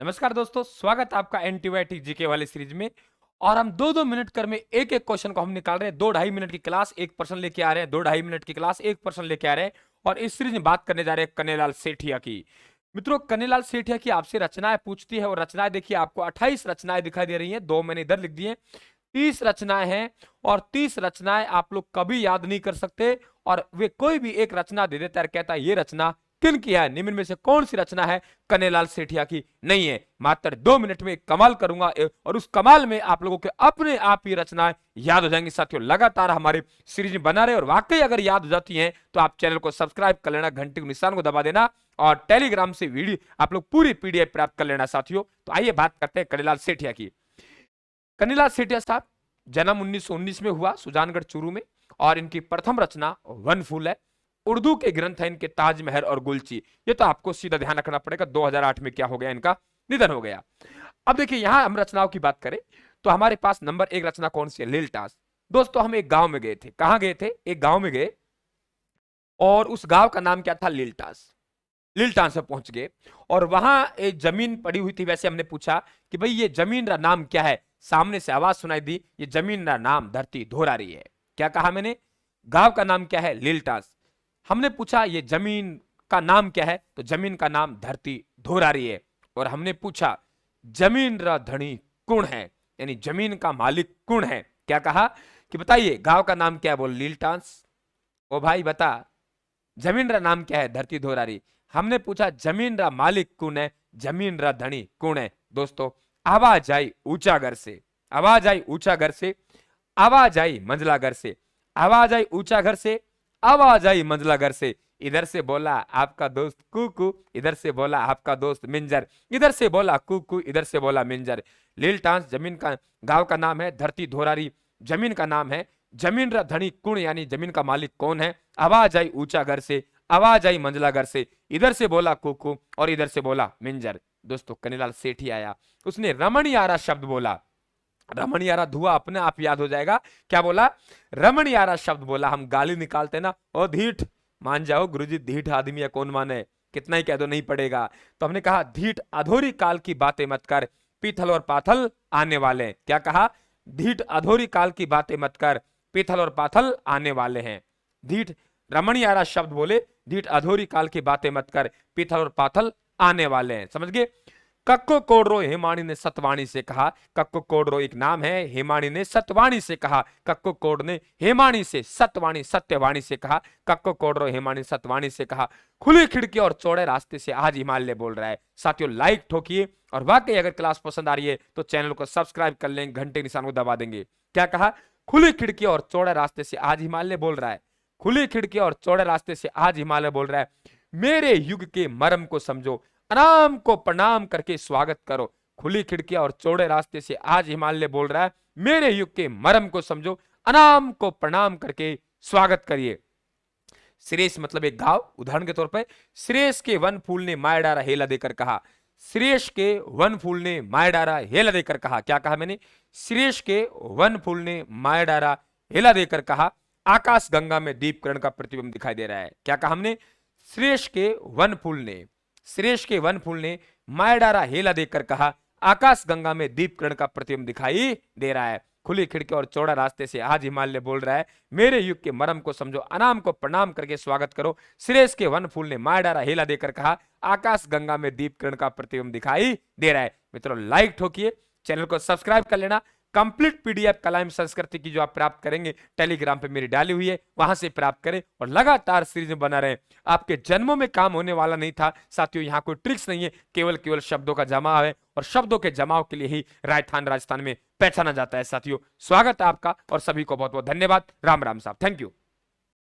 नमस्कार दोस्तों, स्वागत है आपका एंटीबायोटिक जीके वाली सीरीज में। और हम 2-2 मिनट कर में एक-एक क्वेश्चन को हम निकाल रहे हैं। 2-2.5 मिनट की क्लास एक पर्सन लेके आ रहे हैं, 2-2.5 मिनट की क्लास एक पर्सन लेके आ रहे हैं। और इस सीरीज में बात करने जा रहे हैं कन्हैयालाल सेठिया की। मित्रों, कन्हैयालाल सेठिया की आपसे रचनाएं पूछती है और रचनाएं देखिए, आपको 28 रचनाएं दिखाई दे रही हैं। 2 मैंने इधर लिख दिए, 30 रचनाएं हैं। और 30 रचनाएं आप लोग कभी याद नहीं कर सकते। और वे कोई भी एक रचना दे देता है, कहता है ये रचना किन की है, निम्न में से कौन सी रचना है कन्हैयालाल सेठिया की नहीं है। मात्र 2 मिनट में कमाल करूंगा और उस कमाल में आप लोगों के अपने आप ही रचनाएं याद हो जाएंगी। साथियों, लगातार हमारे सीरीज में बना रहे और वाकई अगर याद हो जाती हैं तो आप चैनल को सब्सक्राइब कर लेना, घंटे के निशान को दबा देना और टेलीग्राम से वीडियो आप लोग पूरी पीडीएफ प्राप्त कर लेना। साथियों, तो आइए बात करते हैं कन्हैयालाल सेठिया की। कन्हैयालाल सेठिया साहब जन्म 1919 में हुआ सुजानगढ़ चूरू में। और इनकी प्रथम रचना वन फूल है। उर्दू के ग्रंथ है इनके ताजमहल और गुलची। ये तो आपको सीधा ध्यान रखना पड़ेगा, 2008 में क्या हो गया, इनका निधन हो गया। अब देखिए, यहां हम रचनाओं की बात करें तो हमारे पास नंबर 1 रचना कौन सी है, लीलटास। दोस्तों, हम एक गांव में गए थे। कहां गए थे? एक गांव में गए और उस गांव का नाम क्या था? लीलटास। लीलटास से पहुंच गए और वहां एक जमीन पड़ी हुई थी। वैसे हमने पूछा कि भाई ये जमीन का नाम क्या है। सामने से आवाज सुनाई दी, ये जमीन का नाम धरती धोरारी है। क्या कहा मैंने? गांव का नाम क्या है? लीलटास। हमने पूछा ये जमीन का नाम क्या है, तो जमीन का नाम धरती धोरारी है। और हमने पूछा जमीन रा धनी कौन है, यानी जमीन का मालिक कौन है। क्या कहा कि बताइए गांव का नाम क्या है? बोल लीलटास। ओ भाई बता, जमीन रा नाम क्या है? धरती धोरारी। हमने पूछा जमीन रा मालिक कौन है, जमीन रा धनी कौन है। दोस्तों, आवाज आई ऊंचा घर से, आवाज आई ऊंचा घर से, आवाज आई मंझला घर से, आवाज आई ऊंचा घर से, आवाज आई मंझला घर से। इधर से बोला आपका दोस्त कुकू, इधर से बोला आपका दोस्त मिंजर, इधर से बोला कुकू, इधर से बोला मिंजर। लीलटास जमीन का, गांव का नाम है धरती धोरारी, जमीन का नाम है जमीन रा धनी कुण, यानी जमीन का मालिक कौन है। आवाज आई ऊंचा घर से, आवाज आई मंझला घर से, इधर से बोला कुकू और इधर से बोला मिंजर। दोस्तों, कन्हैयालाल सेठी आया, उसने रमणीयारा शब्द बोला। रमणीयारा धुआं अपने आप याद हो जाएगा। क्या बोला? रमणीयारा शब्द बोला। हम गाली निकालते ना, ओ धीठ, मान जाओ गुरुजी, धीठ आदमी है, कौन माने, कितना ही कह दो नहीं पड़ेगा। तो हमने कहा धीठ अधोरी काल की बातें मत कर, पीथल और पाथल आने वाले। क्या कहा? धीठ अधोरी काल की बातें मत कर, पीथल और पाथल आने वाले हैं। धीठ रमणीयारा शब्द बोले, धीठ अधोरी काल की बातें मत कर, पीथल और पाथल आने वाले हैं। समझ गए? कक्को कोडरो हेमाणी ने सतवाणी से कहा। कक्को कोडरो एक नाम है, हेमाणी ने सतवाणी से कहा। कक्को कोड ने हेमाणी से सतवाणी सत्यवाणी से कहा। कक्को कोडरो हेमाणी सतवाणी से कहा। खुली खिड़की और चौड़े रास्ते से आज हिमालय बोल रहा है। साथियों, लाइक ठोकिए और वाकई अगर क्लास पसंद आ रही है तो चैनल को सब्सक्राइब कर लें, घंटे निशान को दबा देंगे। क्या कहा? खुली खिड़की और चौड़े रास्ते से आज हिमालय बोल रहा है। खुली खिड़की और चौड़े रास्ते से आज हिमालय बोल रहा है। मेरे युग के मर्म को समझो, अनाम को प्रणाम करके स्वागत करो। खुली खिड़कियां और चौड़े रास्ते से आज हिमालय बोल रहा है, मेरे युग के मर्म को समझो, अनाम को प्रणाम करके स्वागत करिए। श्रेष मतलब एक गांव। उदाहरण के तौर पर, श्रेष के वन फूल ने माया डारा हेला देकर कहा। श्रेष के वन फूल ने माया डारा हेला देकर कहा। क्या कहा मैंने? श्रेष के वन फूल ने माया डारा हेला देकर कहा। आकाश गंगा में दीपकरण का प्रतिबिंब दिखाई दे रहा है। क्या कहा हमने? श्रेष के वन फूल ने, श्रेष के वन फूल ने माया डारा हेला देकर कहा, आकाश गंगा में दीपकरण का प्रतिबिंब दिखाई दे रहा है। खुली खिड़की और चौड़ा रास्ते से आज हिमालय बोल रहा है, मेरे युग के मर्म को समझो, अनाम को प्रणाम करके स्वागत करो। श्रेष के वन फूल ने माया डारा हेला देकर कहा, आकाश गंगा में दीपकरण का प्रतिबिंब दिखाई दे रहा है। मित्रों, लाइक ठोकिए, चैनल को सब्सक्राइब कर लेना। कंप्लीट पीडीएफ कलाम संस्कृति की जो आप प्राप्त करेंगे टेलीग्राम पे मेरी डाली हुई है, वहां से प्राप्त करें और लगातार सीरीज में बना रहे। आपके जन्मों में काम होने वाला नहीं था साथियों, यहाँ कोई ट्रिक्स नहीं है, केवल शब्दों का जमाव है और शब्दों के जमाव के लिए ही राजस्थान में पहचाना जाता है। साथियों, स्वागत है आपका और सभी को बहुत बहुत धन्यवाद। राम राम साहब, थैंक यू।